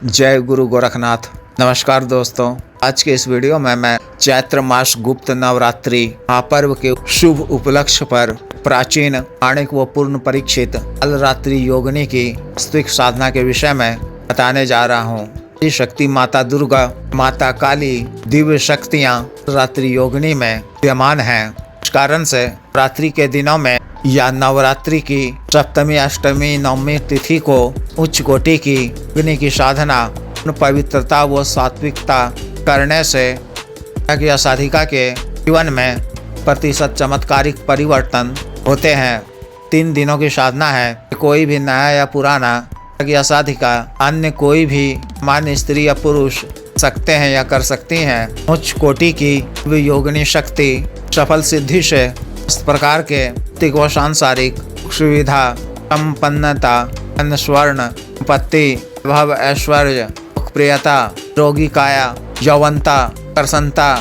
जय गुरु गोरखनाथ। नमस्कार दोस्तों, आज के इस वीडियो में मैं चैत्र मास गुप्त नवरात्रि महापर्व के शुभ उपलक्ष्य पर प्राचीन आणिक व पूर्ण परीक्षित कालरात्रि योगिनी की वास्तविक साधना के विषय में बताने जा रहा हूँ। शक्ति माता दुर्गा, माता काली दिव्य शक्तियाँ रात्रि योगिनी में विद्यमान हैं। इस कारण से रात्रि के दिनों में या नवरात्रि की सप्तमी, अष्टमी, नवमी तिथि को उच्च कोटि की योगिनी की साधना, पवित्रता व सात्विकता करने से या साधिका के जीवन में प्रतिशत चमत्कारिक परिवर्तन होते हैं। 3 दिनों की साधना है। कोई भी नया या पुराना या साधिका अन्य कोई भी मान्य स्त्री या पुरुष सकते हैं या कर सकती हैं। उच्च कोटि की योगिनी शक्ति सफल सिद्धि से इस प्रकार के भौतिक व सांसारिक सुविधा, संपन्नता, धन, स्वर्ण, संपत्ति, भव, ऐश्वर्य, प्रियता, रोगी काया, यौवनता, प्रसन्नता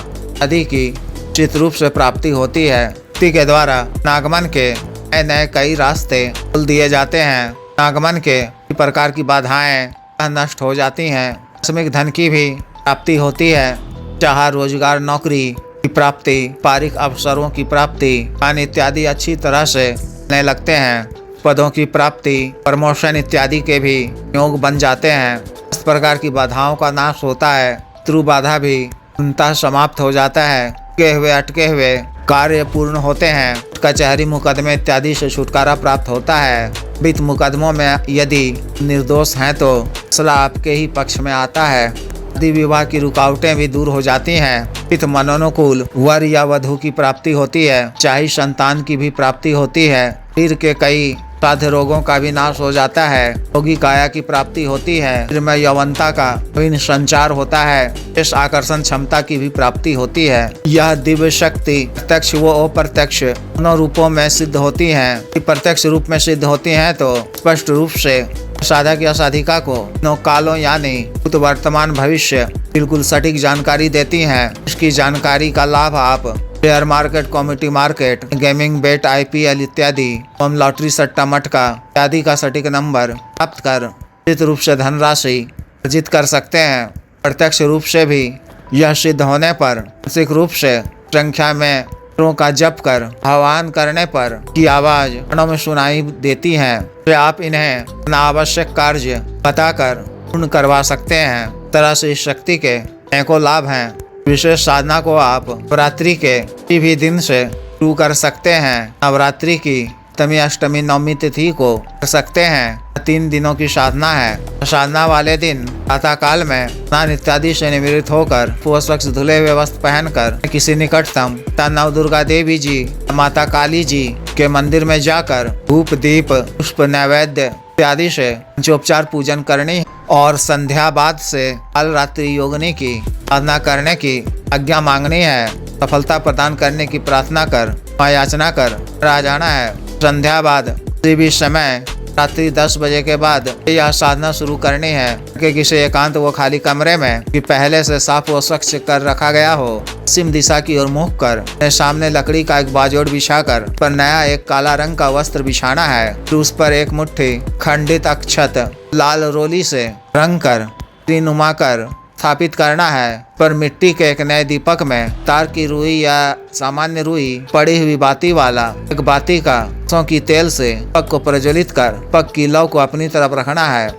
आदि की निश्चित रूप से प्राप्ति होती है। व्यक्ति के द्वारा नागमन के नए नए कई रास्ते खोल दिए जाते हैं। नागमन के प्रकार की बाधाएं नष्ट हो जाती हैं। आकस्मिक धन की भी प्राप्ति होती है। चाहे रोजगार, नौकरी की प्राप्ति, पारिक अवसरों की प्राप्ति, ज्ञान इत्यादि अच्छी तरह से मिलने लगते हैं। पदों की प्राप्ति, प्रमोशन इत्यादि के भी योग बन जाते हैं। इस प्रकार की बाधाओं का नाश होता है। शत्रु बाधा भी पूर्णतः समाप्त हो जाता है। अटके हुए कार्य पूर्ण होते हैं। कचहरी, मुकदमे इत्यादि से छुटकारा प्राप्त होता है। वित्त मुकदमों में यदि निर्दोष हैं तो फैसला आपके ही पक्ष में आता है। शादी विवाह की रुकावटें भी दूर हो जाती हैं। हित मनोनुकूल वर या वधु की प्राप्ति होती है। चाहे संतान की भी प्राप्ति होती है। शरीर के कई साध्य रोगों का भी नाश हो जाता है। रोगी काया की प्राप्ति होती है। शरीर में यौवनता का संचार होता है। इस आकर्षण क्षमता की भी प्राप्ति होती है। यह दिव्य शक्ति प्रत्यक्ष व अप्रत्यक्ष दोनों रूपों में सिद्ध होती है। प्रत्यक्ष रूप में सिद्ध होती हैं तो स्पष्ट रूप से साधक या साधिका को नौ कालों यानी भूत, वर्तमान, भविष्य बिल्कुल सटीक जानकारी देती हैं। इसकी जानकारी का लाभ आप share market, commodity market, gaming, bet, IPL इत्यादि एवं लॉटरी, सट्टा, मटका इत्यादि का सटीक नंबर प्राप्त कर निश्चित रूप से धनराशि अर्जित कर सकते हैं। प्रत्यक्ष रूप से भी यह सिद्ध होने पर मानसिक रूप से संख्या में का जप कर आह्वान करने पर की आवाज कानों में सुनाई देती है। तो आप इन्हें अपना आवश्यक कार्य बताकर पूर्ण करवा सकते हैं। तरह से इस शक्ति के अनेकों लाभ हैं। विशेष साधना को आप नवरात्रि के किसी भी दिन से शुरू कर सकते हैं। नवरात्रि की सप्तमी, अष्टमी, नवमी तिथि को कर सकते हैं। 3 दिनों की साधना है। साधना वाले दिन प्रातः काल में स्नान इत्यादि से निवृत्त होकर स्वच्छ धुले हुए वस्त्र पहनकर किसी निकटतम नव दुर्गा देवी जी, माता काली जी के मंदिर में जाकर धूप, दीप, पुष्प, नैवेद्य इत्यादि से पंचोपचार पूजन करनी और संध्या बाद से कालरात्रि योगिनी की साधना करने की आज्ञा मांगनी है। सफलता प्रदान करने की प्रार्थना कर याचना कर आ जाना है। संध्या बाद किसी भी समय रात्रि 10 बजे के बाद यह साधना शुरू करनी है कि किसी एकांत व खाली कमरे में कि पहले से साफ व स्वच्छ कर रखा गया हो। पश्चिम दिशा की ओर मुख कर सामने लकड़ी का एक बाजोड़ बिछाकर पर नया एक काला रंग का वस्त्र बिछाना है। फिर उस पर एक मुट्ठी खंडित अक्षत लाल रोली से रंग कर त्रिनुमा कर स्थापित करना है। पर मिट्टी के एक नए दीपक में तार की रुई या सामान्य रुई पड़ी हुई बाती वाला एक बाती का सरसों की तेल से पग को प्रज्वलित कर पग की लौ को अपनी तरफ रखना है।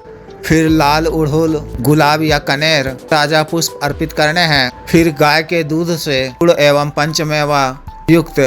फिर लाल उड़हुल, गुलाब या कनेर ताजा पुष्प अर्पित करने हैं। फिर गाय के दूध से गुड़ एवं पंचमेवा युक्त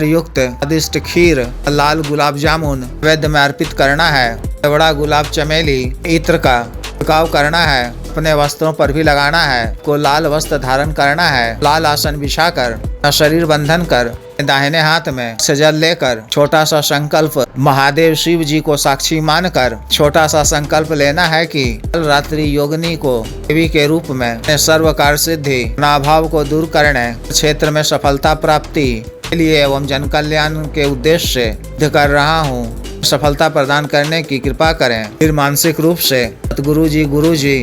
युक्त स्वादिष्ट खीर, लाल गुलाब जामुन वैद्य में अर्पित करना है। बड़ा गुलाब चमेली इत्र का छिड़काव करना है। अपने वस्त्रों पर भी लगाना है। को लाल वस्त्र धारण करना है। लाल आसन बिछाकर शरीर बंधन कर दाहिने हाथ में जल लेकर छोटा सा संकल्प महादेव शिव जी को साक्षी मानकर छोटा सा संकल्प लेना है कि कालरात्रि योगिनी को देवी के रूप में सर्व कार्य सिद्धि, अनाभाव को दूर करने, क्षेत्र में सफलता प्राप्ति के लिए एवं जन कल्याण के उद्देश्य से कर रहा हूँ। सफलता प्रदान करने की कृपा करें। फिर मानसिक रूप से गुरु जी,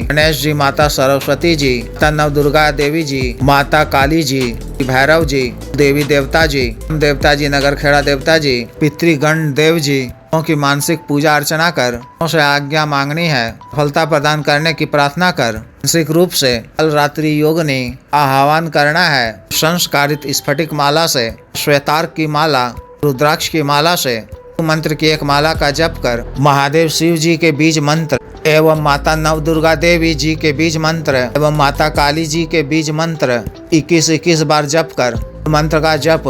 गणेश जी, माता सरस्वती जी, नव दुर्गा देवी जी, माता काली जी, भैरव जी, देवी देवता जी, नगर खेड़ा देवता जी, पितृगण देव जी, की मानसिक पूजा अर्चना कर, उसे आज्ञा मांगनी है, सफलता प्रदान करने की प्रार्थना कर। मानसिक रूप से कल रात्रि योगनी आह्वान करना है। संस्कारित स्फटिक माला से, श्वेतार्क की माला, रुद्राक्ष की माला से मंत्र की एक माला का जप कर महादेव शिव जी के बीज मंत्र एवं माता नवदुर्गा देवी जी के बीज मंत्र एवं माता काली जी के बीज मंत्र 21-21 बार जप कर मंत्र का जप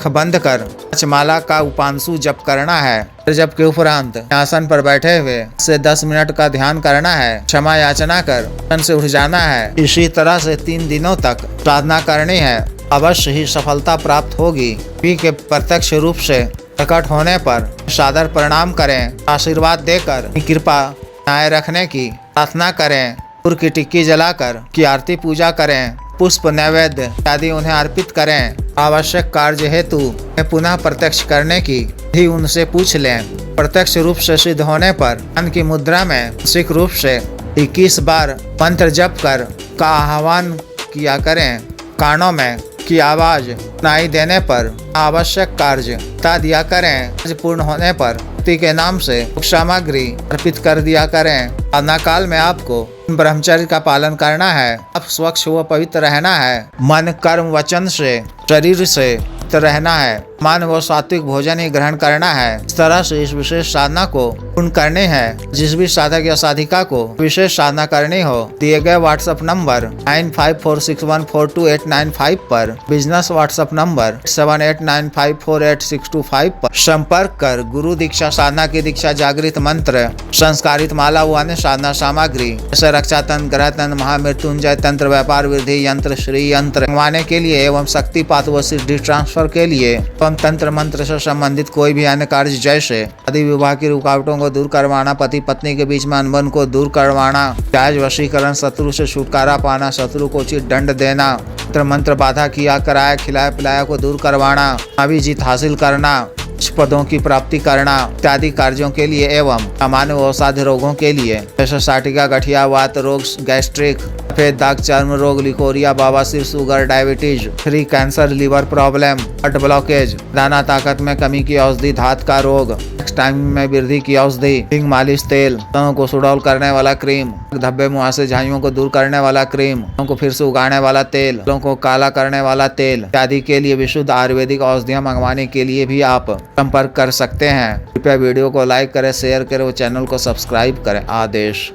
बंद कर माला का उपांशु जप करना है। जप के उपरांत आसन पर बैठे हुए से 10 मिनट का ध्यान करना है। क्षमा याचना कर से उठ जाना है। इसी तरह से 3 दिनों तक साधना करनी है। अवश्य ही सफलता प्राप्त होगी। के प्रत्यक्ष रूप से प्रकट होने पर सादर प्रणाम करें। आशीर्वाद देकर कृपा बनाए रखने की प्रार्थना करें। गुड़ की टिक्की जलाकर की आरती पूजा करें। पुष्प नैवेद्य आदि उन्हें अर्पित करें। आवश्यक कार्य हेतु पुनः प्रत्यक्ष करने की भी उनसे पूछ लें। प्रत्यक्ष रूप से सिद्ध होने पर ध्यान की मुद्रा में मानसिक रूप से 21 बार मंत्र जप कर का आह्वान किया करें। कानों में की आवाज सुनाई देने पर आवश्यक कार्य बता दिया करें। कार्य पूर्ण होने पर भक्ति के नाम से सामग्री अर्पित कर दिया करें। साधना काल में आपको ब्रह्मचर्य का पालन करना है। आप स्वच्छ व पवित्र रहना है। मन कर्म वचन से शरीर से रहना है। मान व सात्विक भोजन ही ग्रहण करना है। इस तरह से इस विशेष साधना को पूर्ण करनी है। जिस भी साधक या साधिका को विशेष साधना करनी हो दिए गए व्हाट्सएप नंबर 9546142895 पर, बिजनेस व्हाट्सएप नंबर 7895486225 पर संपर्क कर गुरु दीक्षा साधना की दीक्षा, जागृत मंत्र, संस्कारित माला व अन्य साधना सामग्री जैसे रक्षा तंत्र, ग्रह तंत्र, महामृत्युंजय तंत्र, व्यापार वृद्धि यंत्र, श्री यंत्र मंगवाने के लिए एवं शक्तिपात व सिद्धि ट्रांसफर के लिए एवं तंत्र मंत्र से संबंधित कोई भी अन्य कार्य जैसे शादी विवाह की रुकावटों को दूर करवाना, पति पत्नी के बीच में अनबन को दूर करवाना, जायज वशीकरण, शत्रु से छुटकारा पाना, शत्रु को उचित दंड देना, मंत्र बाधा किया कराया खिलाया पिलाया को दूर करवाना, अभिजीत हासिल करना, पदों की प्राप्ति करना इत्यादि कार्यों के लिए एवं सामान्य व असाध्य रोगों के लिए जैसे साटिका, गठिया, वात रोग, गैस्ट्रिक, सफेद दाग, चर्म रोग, लिकोरिया, बवासीर, sugar, diabetes, free cancer, liver problem, heart blockage, दाना ताकत में कमी की औषधि, धात का रोग, टाइम में वृद्धि की औषधि, हिंग मालिश तेल, को सुडौल करने वाला क्रीम, धब्बे मुहासे झाइयों को दूर करने वाला क्रीम, को फिर से उगाने वाला तेल, को काला करने वाला तेल इत्यादि के लिए विशुद्ध आयुर्वेदिक औषधियां मंगवाने के लिए भी आप संपर्क कर सकते हैं। कृपया वीडियो को लाइक करें, शेयर करें और चैनल को सब्सक्राइब करें। आदेश।